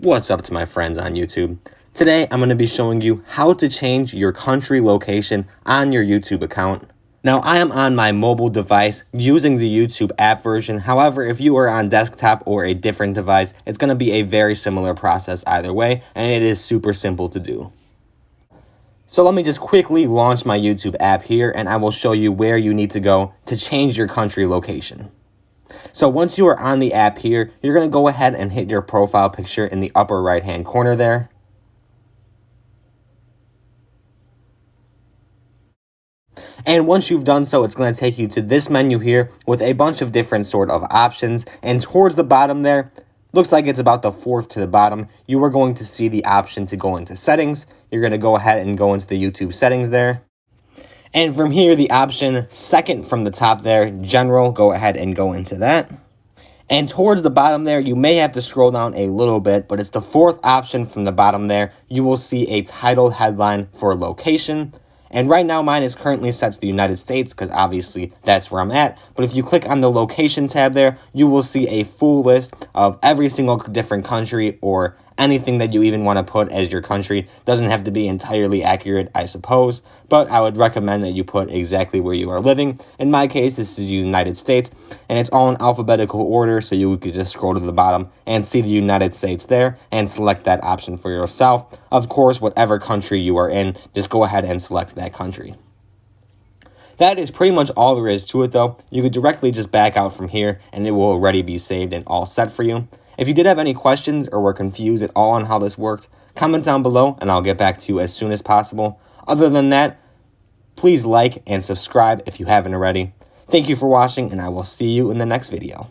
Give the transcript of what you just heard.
What's up to my friends on YouTube? Today I'm going to be showing you how to change your country location on your YouTube account. Now I am on my mobile device using the YouTube app version. However, if you are on desktop or a different device, it's going to be a very similar process either way, and it is super simple to do. So let me just quickly launch my YouTube app here, and I will show you where you need to go to change your country location. So once you are on the app here, you're going to go ahead and hit your profile picture in the upper right hand corner there. And once you've done so, it's going to take you to this menu here with a bunch of different sort of options. And towards the bottom there, looks like it's about the fourth to the bottom, you are going to see the option to go into settings. You're going to go ahead and go into the YouTube settings there. And from here, the option second from the top there, general, go ahead and go into that. And towards the bottom there, you may have to scroll down a little bit, but it's the fourth option from the bottom there. You will see a title headline for location. And right now, mine is currently set to the United States because obviously that's where I'm at. But if you click on the location tab there, you will see a full list of every single different country or anything that you even want to put as your country. Doesn't have to be entirely accurate, I suppose, but I would recommend that you put exactly where you are living. In my case, this is the United States, and it's all in alphabetical order, so you could just scroll to the bottom and see the United States there and select that option for yourself. Of course, whatever country you are in, just go ahead and select that country. That is pretty much all there is to it, though. You could directly just back out from here, and it will already be saved and all set for you. If you did have any questions or were confused at all on how this worked, comment down below and I'll get back to you as soon as possible. Other than that, please like and subscribe if you haven't already. Thank you for watching, and I will see you in the next video.